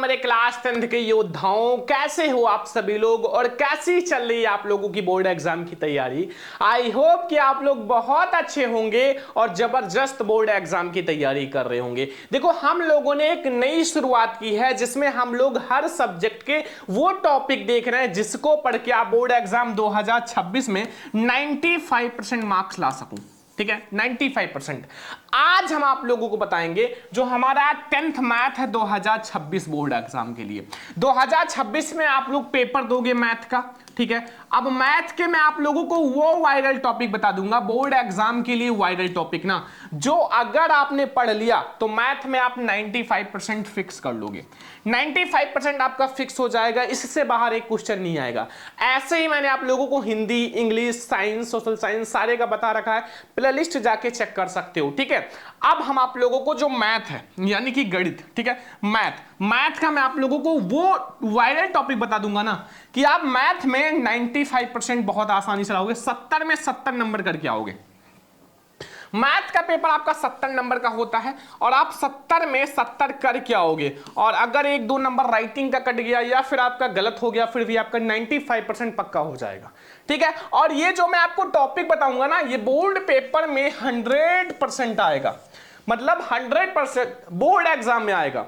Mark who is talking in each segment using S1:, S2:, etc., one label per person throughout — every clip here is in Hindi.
S1: मेरे क्लास 10th के योद्धाओं, कैसे हो आप सभी लोग और कैसी चल रही है आप लोगों की बोर्ड एग्जाम की तैयारी। आई होप कि आप लोग बहुत अच्छे होंगे और जबरदस्त बोर्ड एग्जाम की तैयारी कर रहे होंगे। देखो, हम लोगों ने एक नई शुरुआत की है जिसमें हम लोग हर सब्जेक्ट के वो टॉपिक देख रहे हैं जिसको पढ़ के आप बोर्ड एग्जाम 2026 में 95% मार्क्स ला सको। ठीक है, 95%। आज हम आप लोगों को बताएंगे जो हमारा 10th मैथ है 2026 बोर्ड एग्जाम के लिए। 2026 में आप लोग पेपर दोगे मैथ का। ठीक है, अब मैथ के मैं आप लोगों को वो वायरल टॉपिक बता दूंगा, बोर्ड एग्जाम के लिए वायरल टॉपिक ना, जो अगर आपने पढ़ लिया तो मैथ में आप 95% फिक्स कर लोगे। 95% आपका फिक्स हो जाएगा, इससे बाहर एक क्वेश्चन नहीं आएगा। ऐसे ही मैंने आप लोगों को Hindi, English, science, social science सारे का बता रखा है, प्लेलिस्ट जाके चेक कर सकते हो। ठीक है, अब हम आप लोगों को जो मैथ है यानी कि गणित, ठीक है, मैथ का मैं आप लोगों को वो वायरल टॉपिक बता दूंगा ना कि आप मैथ में 95% बहुत आसानी से लाओगे, 70 में 70 नंबर करके आओगे। मैथ का पेपर आपका 70 नंबर का होता है और आप 70 में 70 करके आओगे, और अगर 1-2 नंबर राइटिंग का कट गया या फिर आपका गलत हो गया फिर भी आपका 95% पक्का हो जाएगा। ठीक है, और ये जो मैं आपको टॉपिक बताऊंगा ना, ये बोर्ड पेपर में 100% आएगा, मतलब 100% बोर्ड एग्जाम में आएगा।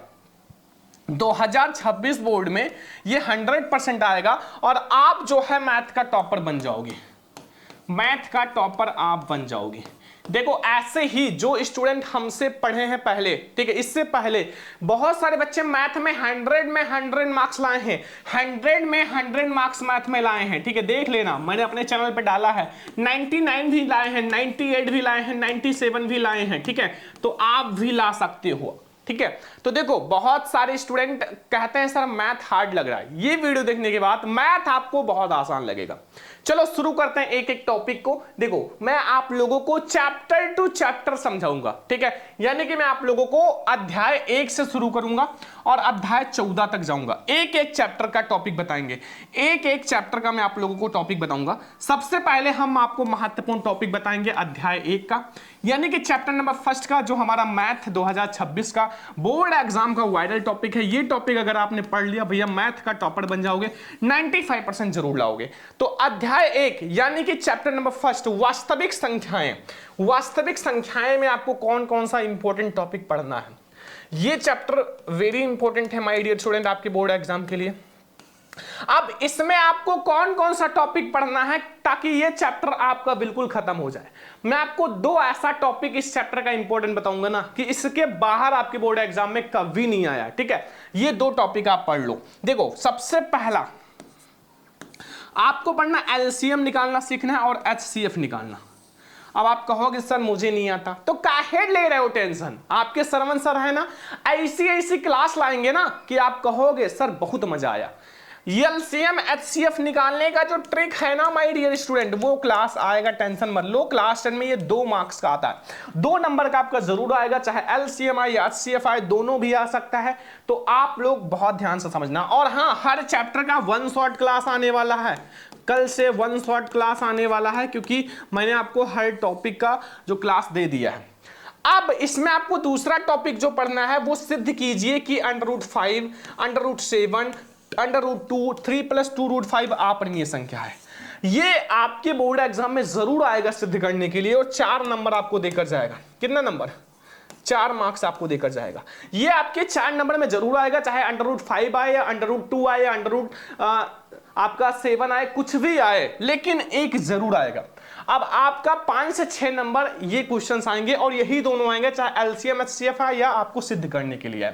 S1: 2026 बोर्ड में ये 100% आएगा और आप जो है मैथ का टॉपर बन जाओगे, मैथ का टॉपर आप बन जाओगे। देखो, ऐसे ही जो स्टूडेंट हमसे पढ़े हैं पहले, ठीक है, इससे पहले बहुत सारे बच्चे मैथ में 100 मार्क्स लाए हैं, 100 मार्क्स मैथ में लाए हैं। ठीक है, देख लेना, मैंने अपने चैनल पे डाला है, 99 भी लाए हैं, 98 भी लाए हैं, 97 भी लाए हैं। ठीक है, तो आप भी ला सकते हो। ठीक है, तो देखो, बहुत सारे स्टूडेंट कहते हैं सर मैथ हार्ड लग रहा है। ये वीडियो देखने के बाद मैथ आपको बहुत आसान लगेगा। चलो शुरू करते हैं एक एक टॉपिक को। देखो, मैं आप लोगों को चैप्टर टू चैप्टर समझाऊंगा। ठीक है, यानी कि मैं आप लोगों को अध्याय 1 से शुरू करूंगा और अध्याय 14 तक जाऊंगा। एक एक चैप्टर का टॉपिक बताएंगे, एक एक चैप्टर का मैं आप लोगों को टॉपिक बताऊंगा। सबसे पहले हम आपको महत्वपूर्ण टॉपिक बताएंगे अध्याय 1 का, यानी कि चैप्टर नंबर 1 का, जो हमारा मैथ 2026 का बोर्ड एग्जाम का वायरल टॉपिक है। ये टॉपिक अगर आपने पढ़ लिया भैया, मैथ का टॉपर बन जाओगे, 95% जरूर लाओगे। तो अध्याय 1 यानी कि चैप्टर नंबर 1, वास्तविक संख्याएं। वास्तविक संख्याएं में आपको कौन कौन सा इंपॉर्टेंट टॉपिक पढ़ना है, ये चैप्टर वेरी इंपॉर्टेंट है माय डियर स्टूडेंट आपके बोर्ड एग्जाम के लिए। अब इसमें आपको कौन कौन सा टॉपिक पढ़ना है ताकि ये चैप्टर आपका बिल्कुल खत्म हो जाए। मैं आपको 2 ऐसा टॉपिक इस चैप्टर का इंपॉर्टेंट बताऊंगा ना कि इसके बाहर आपके बोर्ड एग्जाम में कभी नहीं आया। ठीक है, ये 2 टॉपिक आप पढ़ लो। देखो, सबसे पहला आपको पढ़ना एलसीएम निकालना सीखना है और एचसीएफ निकालना। अब आप कहोगे सर मुझे नहीं आता, तो काहे ले रहे हो टेंशन, आपके सरवन सर है ना, ऐसी ऐसी क्लास लाएंगे ना कि आप कहोगे सर बहुत मजा आया। एलसीएम एचसीएफ निकालने का जो ट्रिक है ना माय डियर स्टूडेंट, वो क्लास आएगा, टेंशन मत लो। क्लास 10 में ये 2 मार्क्स का आता है, 2 नंबर का आपका जरूर आएगा, चाहे एलसीएम आए या एचसीएफ आए, दोनों भी आ सकता है। तो आप लोग बहुत ध्यान से समझना। और हाँ, हर चैप्टर का 1 शॉट क्लास आने वाला है, कल से 1 शॉट क्लास आने वाला है, क्योंकि मैंने आपको हर टॉपिक का जो क्लास दे दिया है। अब इसमें आपको दूसरा टॉपिक जो पढ़ना है वो सिद्ध कीजिए कि √5, √7, √2, 3 + 2√5 अपरिमेय संख्या है। ये आपके बोर्ड एग्जाम में जरूर आएगा सिद्ध करने के लिए, और 4 नंबर आपको देकर जाएगा। कितना नंबर? 4 मार्क्स आपको देकर जाएगा। ये आपके 4 नंबर में जरूर आएगा, चाहे √5 आए या √2 आए या आपका 7 आए, कुछ भी आए, लेकिन एक जरूर आएगा। अब आपका 5 से 6 नंबर ये क्वेश्चंस आएंगे, और यही दोनों आएंगे, चाहे एलसीएम एचसीएफ है या आपको सिद्ध करने के लिए है।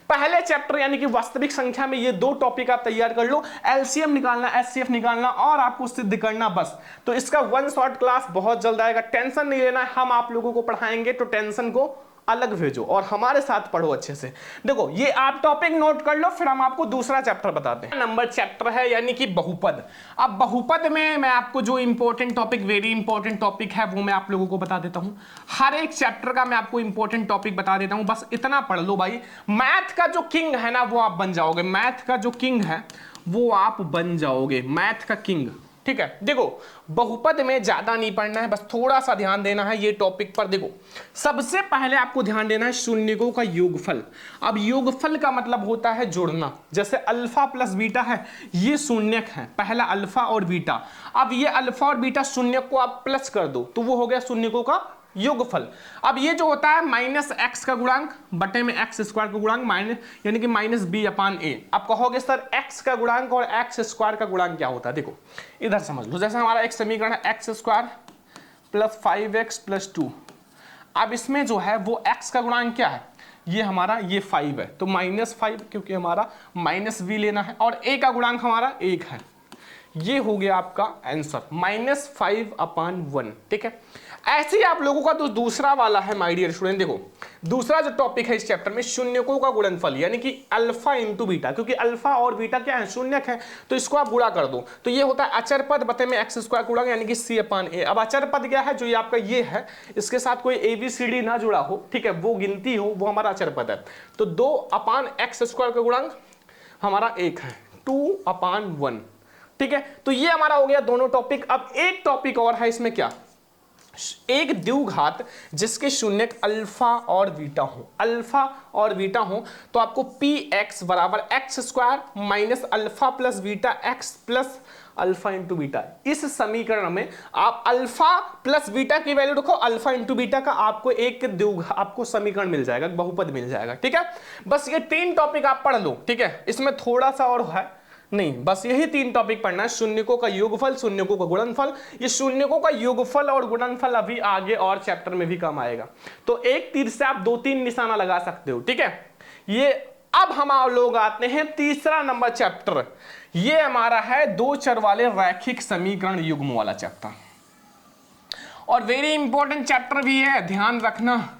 S1: पहले चैप्टर यानी कि वास्तविक संख्या में ये 2 टॉपिक आप तैयार कर लो, एलसीएम निकालना, एचसीएफ निकालना और आपको सिद्ध करना, बस। तो इसका 1 शॉट क्लास बहुत जल्द आएगा, टेंशन नहीं लेना, हम आप लोगों को पढ़ाएंगे, तो टेंशन को अलग भेजो और हमारे साथ पढ़ो अच्छे से। देखो, ये आप टॉपिक नोट कर लो, फिर हम आपको दूसरा चैप्टर बताते हैं। नंबर चैप्टर है यानी कि बहुपद। अब बहुपद में मैं आपको जो important topic, very important topic है, वो मैं आप लोगों को बता देता हूं। हर एक चैप्टर का मैं आपको इंपॉर्टेंट टॉपिक बता देता हूं, बस इतना पढ़ लो भाई। मैथ का जो किंग है ना, वो आप बन जाओगे। मैथ का जो किंग है वो आप बन जाओगे, मैथ का किंग। ठीक है। देखो बहुपद में ज्यादा नहीं पढ़ना है, बस थोड़ा सा ध्यान देना है ये टॉपिक पर। देखो सबसे पहले आपको ध्यान देना है शून्यकों का योगफल। अब योगफल का मतलब होता है जोड़ना। जैसे अल्फा प्लस बीटा है, ये शून्यक है, पहला अल्फा और बीटा। अब ये अल्फा और बीटा शून्यक को आप प्लस कर दो तो वो हो गया शून्यकों का योगफल। अब ये जो होता है माइनस एक्स का गुणांक बटे में एक्स स्क्वायर का गुणांक माइनस यानी कि माइनस बी अपान ए। आप कहोगे सर एक्स का गुणांक और एक्स स्क्वायर का गुणांक क्या होता है? देखो इधर समझ लो, जैसे हमारा एक समीकरण है X square plus 5x plus 2। अब इसमें जो है वो एक्स का गुणांक क्या है? ये हमारा ये 5 है तो -5 क्योंकि हमारा माइनस बी लेना है, और ए का गुणांक हमारा 1 है। ये हो गया आपका आंसर -5/1। ठीक है, ऐसे ही आप लोगों का जो दूसरा वाला है माय डियर स्टूडेंट, देखो दूसरा जो टॉपिक है इस चैप्टर में शून्यकों का गुणनफल, यानी कि अल्फा इंटू बीटा, क्योंकि अल्फा और बीटा क्या है? शून्यक है, तो इसको आप गुणा कर दो तो ये होता है अचर पद बते में एक्स स्क्वायर गुणा यानी कि c/a। अब अचर पद क्या है? जो ये आपका ये है, इसके साथ कोई ABCD ना जुड़ा हो, ठीक है, वो गिनती हो, वो हमारा अचर पद है। तो 2/x² का गुणांक हमारा 1 है, 2/1। ठीक है, तो ये हमारा हो गया दोनों टॉपिक। अब एक टॉपिक और है इसमें, क्या? एक द्विघात जिसके शून्यक अल्फा और बीटा हो, अल्फा और बीटा हो, तो आपको px बराबर x square minus alpha plus beta x plus alpha into beta. इस समीकरण में आप अल्फा प्लस बीटा की वैल्यू रखो, अल्फा इंटू बीटा का आपको एक द्विघात आपको समीकरण मिल जाएगा, बहुपद मिल जाएगा। ठीक है, बस ये 3 टॉपिक आप पढ़ लो। ठीक है, इसमें थोड़ा सा और है नहीं, बस यही 3 टॉपिक पढ़ना है। शून्यकों का योगफल, शून्यकों का गुणनफल। ये शून्यकों का योगफल और गुणनफल अभी आगे और चैप्टर में भी काम आएगा, तो एक तीर से आप 2-3 निशाना लगा सकते हो। ठीक है, ये अब हम लोग आते हैं तीसरा नंबर चैप्टर। ये हमारा है 2 चर वाले रैखिक समीकरण युग्म वाला चैप्टर, और वेरी इंपॉर्टेंट चैप्टर भी है, ध्यान रखना,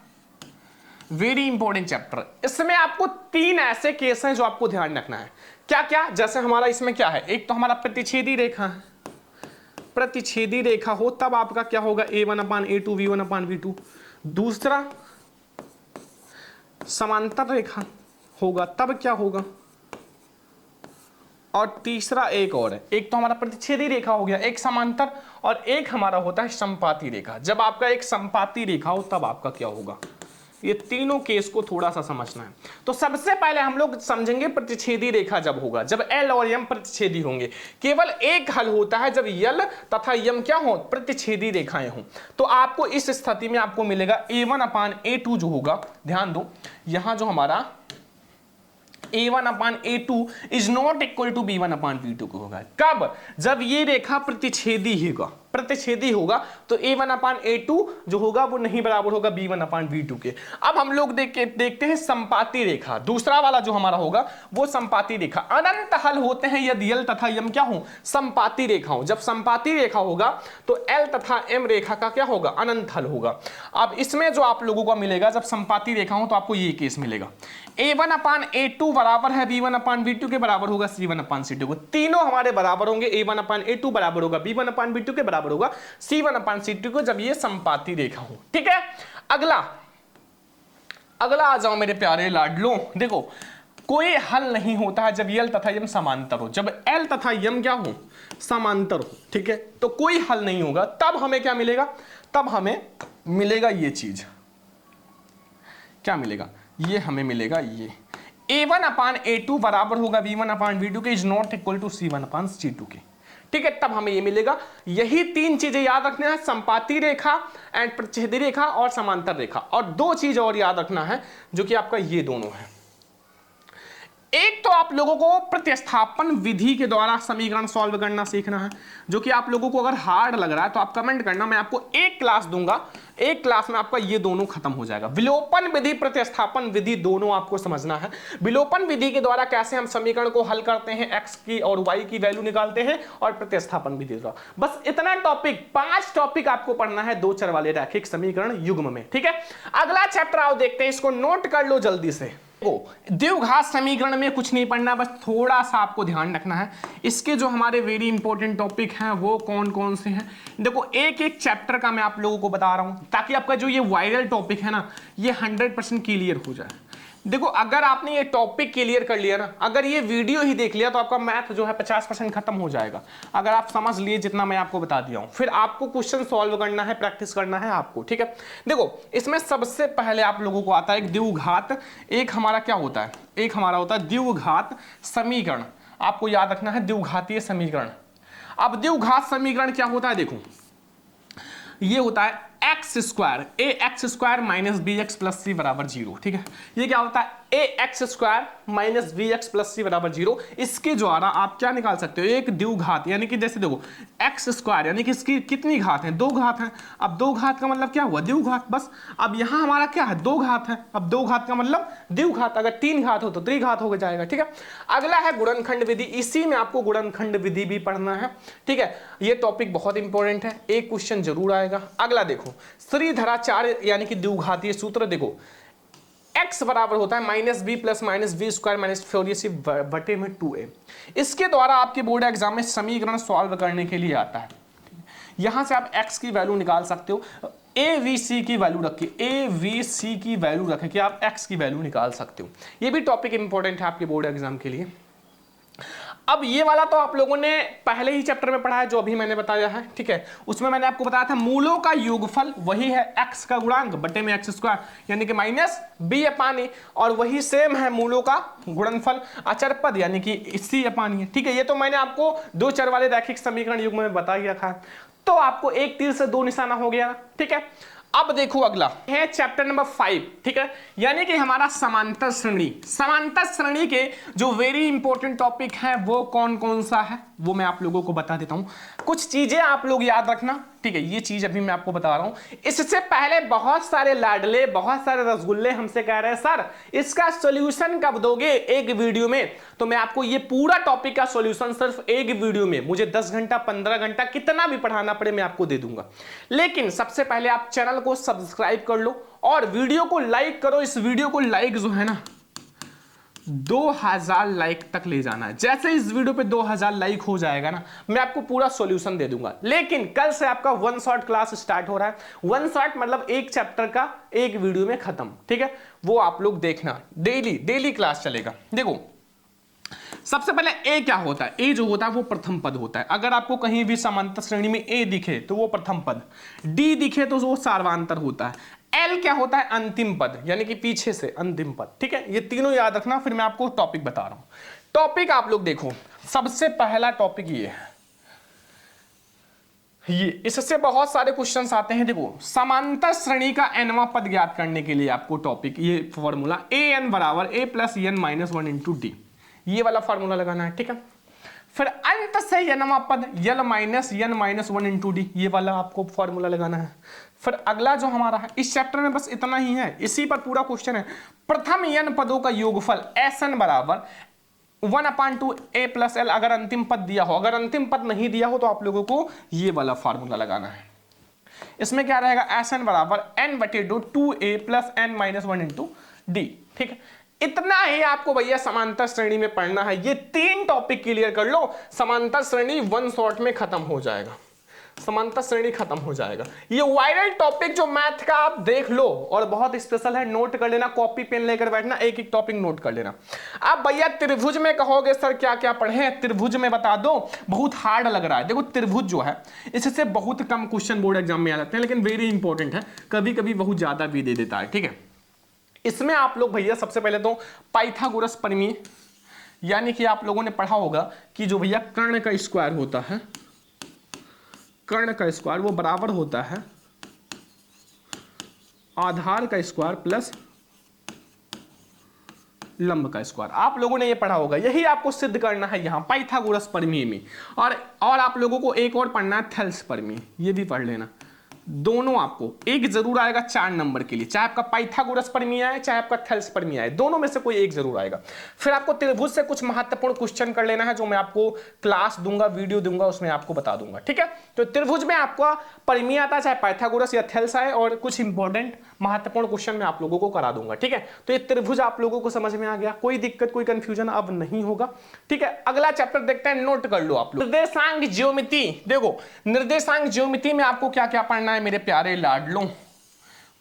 S1: वेरी इंपॉर्टेंट चैप्टर। इसमें आपको 3 ऐसे केस हैं जो आपको ध्यान रखना है। क्या क्या? जैसे हमारा इसमें क्या है, एक तो हमारा प्रतिच्छेदी रेखा है, प्रतिच्छेदी रेखा हो तब आपका क्या होगा? a1/a2 v1/v2। दूसरा समांतर रेखा होगा तब क्या होगा? और तीसरा एक और है, एक तो हमारा प्रतिच्छेदी रेखा हो गया, एक समांतर, और एक हमारा होता है संपाती रेखा। जब आपका एक संपाती रेखा हो तब आपका क्या होगा? ये तीनों केस को थोड़ा सा समझना है। तो सबसे पहले हम लोग समझेंगे प्रतिच्छेदी रेखा जब होगा, जब L और M प्रतिच्छेदी होंगे। केवल एक हल होता है जब L तथा M क्या हो? प्रतिच्छेदी रेखाएं हो। तो आपको इस स्थिति में आपको मिलेगा a1/a2 जो होगा, ध्यान दो यहां जो हमारा a1/a2 is not equal to b1/b2 को होगा। कब? जब ये रेखा प्रतिच्छेदी होगा, प्रतिच्छेदी होगा तो a1/a2 जो होगा वो नहीं बराबर होगा b1/b2 के। अब हम लोग देखते हैं संपाती रेखा। दूसरा वाला जो हमारा होगा वो संपाती रेखा। अनंत हल होते हैं यदि L तथा M क्या हो? संपाती रेखा हो। जब संपाती रेखा होगा तो L तथा M रेखा का क्या होगा? अनंत हल होगा। अब इसमें जो आप लोगों को मिलेगा जब संपाती रेखा हो तो आपको ये केस मिलेगा, a1/a2 बराबर है b1/b2 के बराबर होगा c1/c2 को। तीनों हमारे बराबर होंगे, a1/a2 बराबर होगा b1/b2 के बराबर होगा c1/c2 को, जब ये संपाती रेखा हो। ठीक है, अगला आ जाओ मेरे प्यारे लाडलो। देखो कोई हल नहीं होता है जब L तथा M समांतर हो। जब L तथा M क्या हो? समांतर हो। ठीक है, तो कोई हल नहीं होगा। तब हमें क्या मिलेगा? तब हमें मिलेगा ये चीज, क्या मिलेगा? ये हमें मिलेगा ये a1/a2 बराबर होगा b1/b2 के is not equal to c1/c2 के। ठीक है, तब हमें ये मिलेगा। यही 3 चीजें याद रखना है, संपाती रेखा एंड प्रतिच्छेदी रेखा और समांतर रेखा। और 2 चीज और याद रखना है जो कि आपका ये दोनों है। एक तो आप लोगों को प्रतिस्थापन विधि के द्वारा समीकरण सॉल्व करना सीखना है, जो कि आप लोगों को अगर हार्ड लग रहा है तो आप कमेंट करना, मैं आपको एक क्लास दूंगा, एक क्लास में आपका ये दोनों खत्म हो जाएगा। विलोपन विधि, प्रतिस्थापन विधि दोनों आपको समझना है। विलोपन विधि के द्वारा कैसे हम समीकरण को हल करते हैं, x की और y की वैल्यू निकालते हैं, और प्रतिस्थापन विधि द्वारा। बस इतना टॉपिक, 5 टॉपिक आपको पढ़ना है 2 चर वाले रैखिक समीकरण युग्म में। ठीक है, अगला चैप्टर आओ देखते हैं, इसको नोट कर लो जल्दी से। द्विघात समीकरण में कुछ नहीं पढ़ना, बस थोड़ा सा आपको ध्यान रखना है। इसके जो हमारे वेरी इंपॉर्टेंट टॉपिक हैं वो कौन कौन से हैं, देखो एक एक चैप्टर का मैं आप लोगों को बता रहा हूं ताकि आपका जो ये वायरल टॉपिक है ना ये 100% क्लियर हो जाए। देखो अगर आपने ये टॉपिक क्लियर कर लिया ना, अगर ये वीडियो ही देख लिया तो आपका मैथ जो है 50% खत्म हो जाएगा, अगर आप समझ लिए जितना मैं आपको बता दिया हूं। फिर आपको क्वेश्चन सॉल्व करना है, प्रैक्टिस करना है आपको, ठीक है। देखो इसमें सबसे पहले आप लोगों को आता है एक द्विघात, एक हमारा क्या होता है, एक हमारा होता है द्विघात समीकरण। आपको याद रखना है द्विघातीय समीकरण। अब द्विघात समीकरण क्या होता है, देखो ये होता है X square A X square minus B X plus C बराबर 0, ठीक है। ये क्या होता है A X square minus B X plus C बराबर 0। इसके द्वारा आप क्या निकाल सकते हो, एक द्विघात, यानी कि जैसे देखो एक्स स्क्वायर यानी कि इसकी कितनी घात है, 2 घात है। अब 2 घात का मतलब क्या हुआ, द्विघात, बस। अब यहां हमारा क्या है, 2 घात है। अब 2 घात का मतलब द्विघात, अगर 3 घात हो तो त्रिघात हो जाएगा, ठीक है। अगला है गुणनखंड विधि, इसी में आपको गुणनखंड विधि भी पढ़ना है, ठीक है। ये टॉपिक बहुत इंपॉर्टेंट है, एक क्वेश्चन जरूर आएगा। अगला देखो श्रीधराचार्य यानी कि द्विघातीय सूत्र, देखो x बराबर होता है minus B plus minus B square minus 4ac बटे में 2a। इसके द्वारा आपके बोर्ड एग्जाम में समीकरण सॉल्व करने के लिए आता है। यहां से आप x की वैल्यू निकाल सकते हो, avc की वैल्यू रख के, avc की वैल्यू रख के आप x की वैल्यू निकाल सकते हो। ये भी टॉपिक इंपॉर्टेंट है आपके बोर्ड एग्जाम के लिए। अब ये वाला तो आप लोगों ने पहले ही चैप्टर में पढ़ा है, जो अभी मैंने बताया है, ठीक है। उसमें मैंने आपको बताया था मूलों का योगफल वही है x का गुणांक बटे में x स्क्वायर, यानी कि माइनस b अपान ए, और वही सेम है मूलों का गुणनफल अचर पद यानी कि c अपान ए, ठीक है। ये तो मैंने आपको 2 चर वाले रैखिक समीकरण युग्म में बता दिया था, तो आपको एक तीर से 2 निशाना हो गया, ठीक है। अब देखो अगला है चैप्टर नंबर 5, ठीक है, यानी कि हमारा समांतर श्रेणी। समांतर श्रेणी के जो वेरी इंपॉर्टेंट टॉपिक है वो कौन कौन सा है, वो मैं आप लोगों को बता देता हूं। कुछ चीजें आप लोग याद रखना, ठीक है। ये चीज अभी मैं आपको बता रहा हूं। इससे पहले बहुत सारे लाडले, बहुत सारे रसगुल्ले हमसे कह रहे हैं सर इसका सॉल्यूशन कब दोगे एक वीडियो में, तो मैं आपको ये पूरा टॉपिक का सॉल्यूशन सिर्फ एक वीडियो में, मुझे 10 घंटा 15 घंटा कितना भी पढ़ाना पड़े मैं आपको दे दूंगा। लेकिन सबसे पहले आप चैनल को सब्सक्राइब कर लो और वीडियो को लाइक करो। इस वीडियो को लाइक जो है ना 2000 लाइक तक ले जाना है। जैसे इस वीडियो पे 2000 लाइक हो जाएगा ना, मैं आपको पूरा सॉल्यूशन दे दूंगा। लेकिन कल से आपका 1 शॉट क्लास स्टार्ट हो रहा है। 1 शॉट मतलब एक चैप्टर का एक वीडियो में खत्म, ठीक है। वो आप लोग देखना, डेली क्लास चलेगा। देखो सबसे पहले ए क्या होता है, ए जो होता है वो प्रथम पद होता है। अगर आपको कहीं भी समांतर श्रेणी में ए दिखे तो वो प्रथम पद, डी दिखे तो वो सार्वांतर होता है, एल क्या होता है अंतिम पद यानी कि पीछे से अंतिम पद, ठीक है। ये तीनों याद रखना, फिर मैं आपको टॉपिक बता रहा हूं। टॉपिक आप लोग देखो, सबसे पहला टॉपिक ये है, ये इससे बहुत सारे क्वेश्चंस आते हैं। देखो समांतर श्रेणी का nवां पद ज्ञात करने के लिए आपको टॉपिक ये फॉर्मूला an बराबर a plus n minus 1 into D, ये वाला फॉर्मूला लगाना है, ठीक है। फिर अंत से nवां पद L minus n minus 1 into D, ये वाला आपको फॉर्मूला लगाना है। फिर अगला जो हमारा है इस चैप्टर में बस इतना ही है, इसी पर पूरा क्वेश्चन है। प्रथम n पदों का योगफल Sn बराबर 1/2 a प्लस एल, अगर अंतिम पद दिया हो, अगर अंतिम पद नहीं दिया हो तो आप लोगों को ये वाला फार्मूला लगाना है। इसमें क्या रहेगा Sn बराबर n/2 2a plus n minus 1 into D, ठीक है। इतना ही आपको भैया समांतर श्रेणी में पढ़ना है। ये 3 टॉपिक क्लियर कर लो, समांतर श्रेणी 1 शॉट में खत्म हो जाएगा, समांतर श्रेणी खत्म हो जाएगा। ये वायरल टॉपिक जो मैथ का आप देख लो और बहुत स्पेशल है, नोट कर लेना, कॉपी पेन लेकर बैठना, एक एक टॉपिक नोट कर लेना। अब भैया त्रिभुज में कहोगे सर क्या क्या पढ़े, त्रिभुज में बता दो, बहुत हार्ड लग रहा है। देखो त्रिभुज जो है इससे बहुत कम क्वेश्चन बोर्ड एग्जाम में आ जाते हैं, लेकिन वेरी इंपॉर्टेंट है, कभी कभी बहुत ज्यादा भी दे देता है, ठीक है। इसमें आप लोग भैया सबसे पहले तो पाइथागोरस प्रमेय, यानी कि आप लोगों ने पढ़ा होगा कि जो भैया कर्ण का स्क्वायर होता है, कर्ण का स्क्वायर वो बराबर होता है आधार का स्क्वायर प्लस लंब का स्क्वायर। आप लोगों ने ये पढ़ा होगा, यही आपको सिद्ध करना है यहां पाइथागोरस प्रमेय में। और आप लोगों को एक और पढ़ना है थेल्स प्रमेय, ये भी पढ़ लेना। दोनों आपको एक जरूर आएगा 4 नंबर के लिए, चाहे आपका पाइथागोरस प्रमेय आए चाहे आपका थेल्स प्रमेय आए, दोनों में से कोई एक जरूर आएगा। फिर आपको त्रिभुज से कुछ महत्वपूर्ण क्वेश्चन कर लेना है, जो मैं आपको क्लास दूंगा, वीडियो दूंगा, उसमें आपको बता दूंगा, ठीक है। तो त्रिभुज में आपका प्रमेय आता है, चाहे पाइथागोरस या थेल्स आए, और कुछ इंपॉर्टेंट महत्वपूर्ण क्वेश्चन मैं आप लोगों को करा दूंगा, ठीक है। तो ये त्रिभुज आप लोगों को समझ में आ गया, कोई दिक्कत कोई कंफ्यूजन अब नहीं होगा, ठीक है। अगला चैप्टर देखते हैं, नोट कर लो आप लोग, निर्देशांक ज्योमिति। देखो निर्देशांक ज्योमिति में आपको क्या क्या पढ़ना है मेरे प्यारे लाडलों,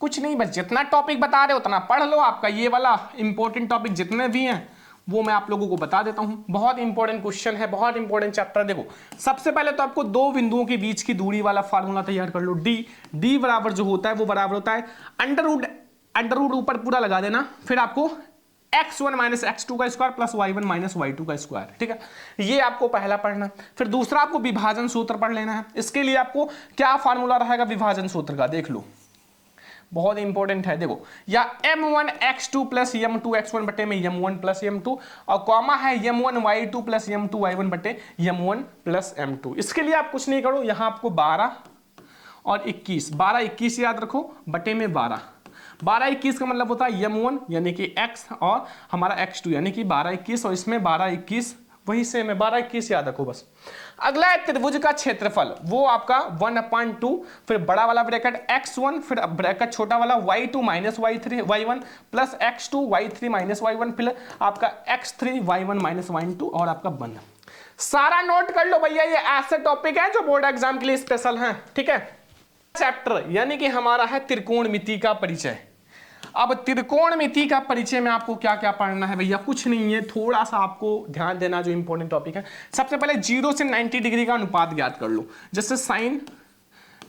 S1: कुछ नहीं, बस जितना टॉपिक बता रहे उतना पढ़ लो। आपका ये वाला इंपॉर्टेंट टॉपिक जितने भी हैं वो मैं आप लोगों को बता देता हूं। बहुत इंपॉर्टेंट क्वेश्चन है, बहुत इंपॉर्टेंट चैप्टर। देखो सबसे पहले तो आपको दो बिंदुओं के बीच की दूरी वाला फार्मूला तैयार कर लो। डी बराबर जो होता है वो बराबर होता है अंडर रूट ऊपर पूरा लगा देना, फिर आपको x1 माइनस x2 का square plus y1 minus y2 का स्क्वायर। ठीक है, ये आपको पहला पढ़ना। फिर दूसरा आपको विभाजन सूत्र पढ़ लेना है। इसके लिए आपको क्या फार्मूला रहेगा विभाजन सूत्र का, देख लो, बहुत इंपॉर्टेंट है। देखो या m1 x2 plus m2 x1 बटे में m1 प्लस m2 और कॉमा है m1 y2 plus m2 y1 बटे m1 प्लस m2। इसके लिए आप कुछ नहीं करो, यहां आपको 12 और 21, 12 21 याद रखो बटे में 12 21 का मतलब होता है m1 यानी कि x और हमारा x2 यानी कि 12 21 और इसमें 12 21 वही सेम है, 12 21 याद रखो बस। अगला है त्रिभुज का क्षेत्रफल, वो आपका 1/2 फिर बड़ा वाला ब्रैकेट x1 फिर ब्रैकेट छोटा वाला y2 minus y1 plus x2 y3 minus y1 फिर आपका x3 y1 माइनस y2 और आपका बंद। सारा नोट कर लो भैया, ये ऐसे टॉपिक है जो बोर्ड एग्जाम के लिए स्पेशल हैं। ठीक है, चैप्टर यानी कि हमारा है त्रिकोणमिति का परिचय। अब त्रिकोणमिति का परिचय में आपको क्या क्या पढ़ना है भैया, कुछ नहीं है, थोड़ा सा आपको ध्यान देना जो इंपॉर्टेंट टॉपिक है। सबसे पहले 0 से 90 डिग्री का अनुपात ज्ञात कर लो। जैसे साइन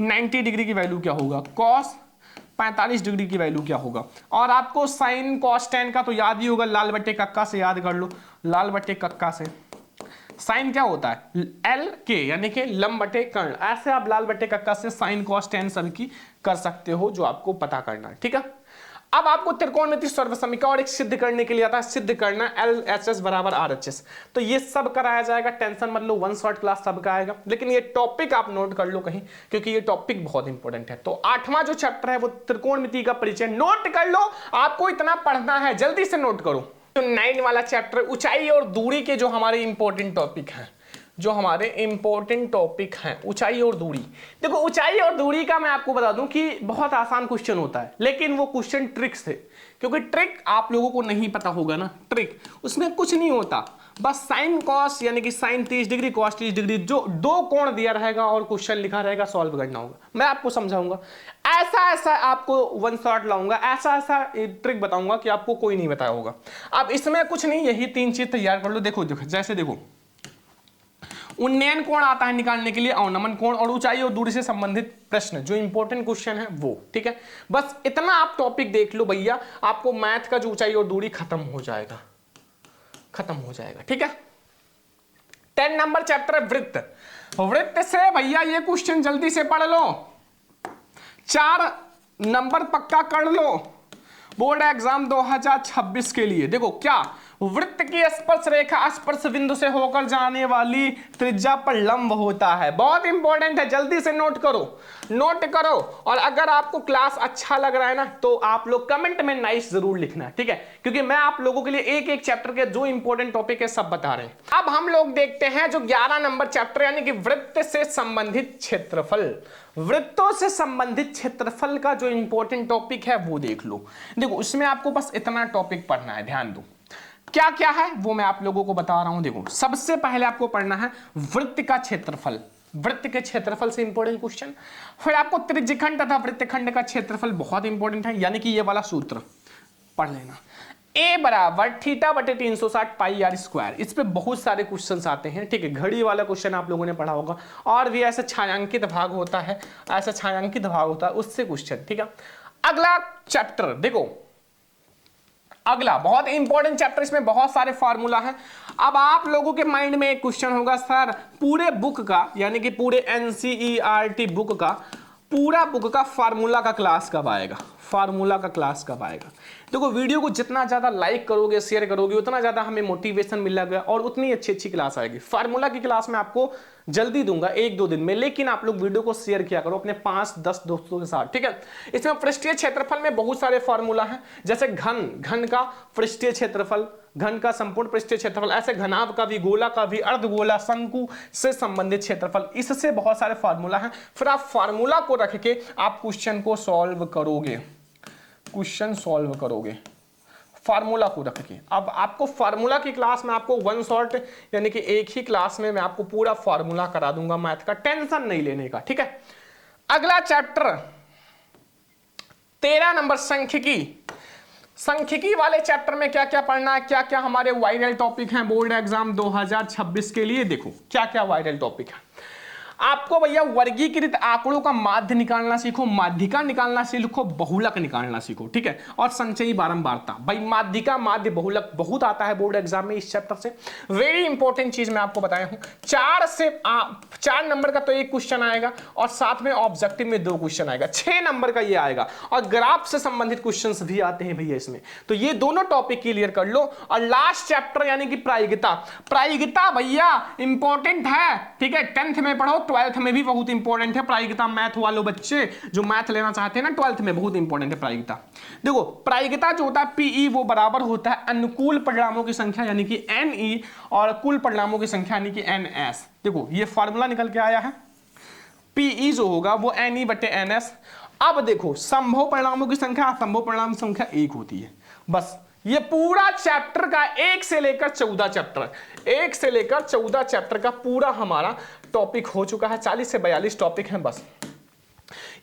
S1: 90 डिग्री की वैल्यू क्या होगा, कॉस 45 डिग्री की वैल्यू क्या होगा। और आपको साइन कॉस टेन का तो याद ही होगा, लाल बट्टे कक्का से याद कर लो। लाल बट्टे कक्का से साइन क्या होता है, एल के यानी कि लंब बटे कर्ण। ऐसे आप लाल बट्टे कक्का से साइन कॉस टेन सब की कर सकते हो, जो आपको पता करना है। ठीक है, अब आपको त्रिकोणमिति सर्वसमीकरण और एक सिद्ध करने के लिए आता है, सिद्ध करना LHS बराबर RHS। तो ये सब कराया जाएगा, टेंशन मत लो, वन शॉट क्लास सब का आएगा। लेकिन ये टॉपिक आप नोट कर लो कहीं, क्योंकि ये टॉपिक बहुत इंपॉर्टेंट है। तो 8वां जो चैप्टर है वो त्रिकोणमिति का परिचय, नोट कर लो, आपको इतना पढ़ना है, जल्दी से नोट करो। तो 9 वाला चैप्टर ऊंचाई और दूरी के जो हमारे इंपॉर्टेंट टॉपिक हैं, जो हमारे इंपॉर्टेंट टॉपिक हैं ऊंचाई और दूरी। देखो ऊंचाई और दूरी का मैं आपको बता दूं कि बहुत आसान क्वेश्चन होता है, लेकिन वो क्वेश्चन ट्रिक्स थे, क्योंकि ट्रिक आप लोगों को नहीं पता होगा ना। ट्रिक उसमें कुछ नहीं होता, बस साइन कॉस यानी कि साइन 30 डिग्री कॉस 30 डिग्री, जो दो कोण दिया रहेगा और क्वेश्चन लिखा रहेगा, सॉल्व करना होगा। मैं आपको समझाऊंगा, ऐसा ऐसा आपको वन शॉट लाऊंगा, ऐसा ऐसा ट्रिक बताऊंगा कि आपको कोई नहीं बताया होगा। अब इसमें कुछ नहीं, यही 3 चीज तैयार कर लो। देखो जैसे देखो उन्नयन कोण आता है निकालने के लिए, अवनमन कोण और ऊंचाई और दूरी से संबंधित प्रश्न, जो इंपॉर्टेंट क्वेश्चन है वो। ठीक है, बस इतना आप टॉपिक देख लो भैया, आपको मैथ का जो ऊंचाई और दूरी खत्म हो जाएगा, खत्म हो जाएगा। ठीक है, 10 नंबर चैप्टर है वृत्त। वृत्त से भैया ये क्वेश्चन जल्दी से पढ़ लो, 4 नंबर पक्का कर लो बोर्ड एग्जाम 2026 के लिए। देखो क्या, वृत्त की स्पर्श रेखा स्पर्श बिंदु से होकर जाने वाली त्रिज्या पर लंब होता है। बहुत इंपॉर्टेंट है, जल्दी से नोट करो, नोट करो। और अगर आपको क्लास अच्छा लग रहा है ना, तो आप लोग कमेंट में नाइस जरूर लिखना है। ठीक है, क्योंकि मैं आप लोगों के लिए एक एक चैप्टर के जो इंपॉर्टेंट टॉपिक है सब बता रहे हैं। अब हम लोग देखते हैं जो 11 नंबर चैप्टर यानी कि वृत्त से संबंधित क्षेत्रफल। वृत्तों से संबंधित क्षेत्रफल का जो इंपॉर्टेंट टॉपिक है वो देख लो। देखो उसमें आपको बस इतना टॉपिक पढ़ना है, ध्यान दो क्या क्या है वो मैं आप लोगों को बता रहा हूं। देखो सबसे पहले आपको पढ़ना है वृत्त का क्षेत्रफल, वृत्त के क्षेत्रफल से इंपॉर्टेंट क्वेश्चन। फिर आपको त्रिज्यखंड तथा वृत्तखंड का क्षेत्रफल बहुत इंपॉर्टेंट है, यानी कि ये वाला सूत्र पढ़ लेना, a बराबर थीटा बटे 360 पाई आर स्क्वायर। इस पे बहुत सारे क्वेश्चंस आते हैं। ठीक है, घड़ी वाला क्वेश्चन आप लोगों ने पढ़ा होगा, और भी ऐसा छायांकित भाग होता है, ऐसा छायांकित भाग होता है, उससे क्वेश्चन। ठीक है, अगला चैप्टर देखो, अगला बहुत इंपॉर्टेंट चैप्टर, इसमें बहुत सारे फार्मूला हैं। अब आप लोगों के माइंड में एक क्वेश्चन होगा, सर पूरे बुक का यानी कि पूरे NCERT बुक का पूरा बुक का फार्मूला का क्लास कब आएगा, फार्मूला का क्लास कब आएगा। देखो वीडियो को जितना ज्यादा लाइक करोगे शेयर करोगे उतना ज्यादा हमें मोटिवेशन मिलेगा और उतनी अच्छी अच्छी क्लास आएगी। फार्मूला की क्लास मैं आपको जल्दी दूंगा 1-2 दिन में, लेकिन आप लोग वीडियो को शेयर किया करो अपने 5-10 दोस्तों के साथ। ठीक है, इसमें पृष्ठीय क्षेत्रफल में बहुत सारे फार्मूला हैं, जैसे घन का पृष्ठीय क्षेत्रफल, घन का संपूर्ण पृष्ठीय क्षेत्रफल, ऐसे घनाभ का भी, गोला का भी, अर्धगोला, शंकु से संबंधित क्षेत्रफल, इससे बहुत सारे फार्मूला हैं। फिर आप फार्मूला को रख के आप क्वेश्चन को सॉल्व करोगे, क्वेश्चन सॉल्व करोगे फार्मूला को रख के। अब आपको फार्मूला की क्लास में आपको वन शॉट यानी कि एक ही क्लास में मैं आपको पूरा फार्मूला करा दूंगा मैथ का, टेंशन नहीं लेने का। ठीक है, अगला चैप्टर 13 नंबर सांख्यिकी। सांख्यिकी वाले चैप्टर में क्या क्या पढ़ना है, क्या क्या हमारे वायरल टॉपिक हैं बोर्ड एग्जाम 2026 के लिए। देखो क्या क्या वायरल टॉपिक है। आपको भैया वर्गीकृत आंकड़ों का माध्य निकालना सीखो, माध्यिका निकालना सीखो, बहुलक निकालना सीखो, ठीक है। और संचयी बारंबारता, भाई माध्यिका माध्य बहुलक बहुत आता है बोर्ड एग्जाम में इस चैप्टर से। वेरी इंपॉर्टेंट चीज मैं आपको बताया हूं, 4 नंबर का तो एक क्वेश्चन आएगा और साथ में ऑब्जेक्टिव में 2 क्वेश्चन आएगा, 6 नंबर का ये आएगा। और ग्राफ से संबंधित क्वेश्चंस भी आते हैं भैया इसमें, तो ये दोनों टॉपिक क्लियर कर लो। और लास्ट चैप्टर यानी कि प्रायिकता, प्रायिकता भैया इंपॉर्टेंट है, ठीक है। 10th में पढ़ो, 12th में भी बहुत इंपॉर्टेंट है प्रायिकता। मैथ वालों बच्चे जो मैथ लेना चाहते हैं ना 12th में, बहुत इंपॉर्टेंट है प्रायिकता। देखो प्रायिकता जो होता है पीई, वो बराबर होता है अनुकूल परिणामों की संख्या यानी कि एनई और कुल परिणामों की संख्या यानी कि एनएस। देखो ये फार्मूला निकल के आया है, पीई जो होगा वो एनई बटे एनएस। अब देखो संभव परिणामों की संख्या, असंभव परिणाम संख्या 1 होती है। बस ये पूरा चैप्टर का 1 से लेकर 14 चैप्टर, 1 से लेकर 14 चैप्टर का पूरा हमारा टॉपिक हो चुका है। 40 से 42 टॉपिक हैं बस।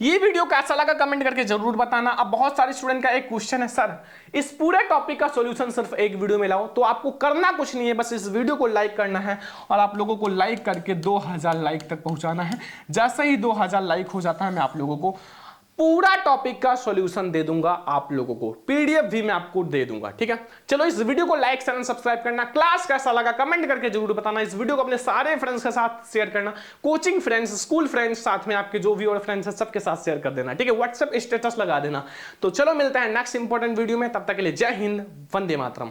S1: ये वीडियो कैसा लगा कमेंट करके जरूर बताना। अब बहुत सारे स्टूडेंट का एक क्वेश्चन है, सर इस पूरे टॉपिक का सॉल्यूशन सिर्फ एक वीडियो में लाओ। तो आपको करना कुछ नहीं है, बस इस वीडियो को लाइक करना है और आप लोगों को लाइक करके 2000 लाइक तक पहुंचाना है। जैसे ही 2000 लाइक हो जाता है मैं आप लोगों को पूरा टॉपिक का सॉल्यूशन दे दूंगा, आप लोगों को पीडीएफ भी मैं आपको दे दूंगा, ठीक है। चलो इस वीडियो को लाइक चैनल सब्सक्राइब करना। क्लास कैसा लगा कमेंट करके जरूर बताना। इस वीडियो को अपने सारे फ्रेंड्स के साथ शेयर करना, कोचिंग फ्रेंड्स, स्कूल फ्रेंड्स, साथ में आपके जो भी और फ्रेंड्स हैं सबके साथ शेयर कर देना, ठीक है। व्हाट्सएप स्टेटस लगा देना। तो चलो मिलते हैं नेक्स्ट इंपॉर्टेंट वीडियो में, तब तक के लिए जय हिंद, वंदे मातरम।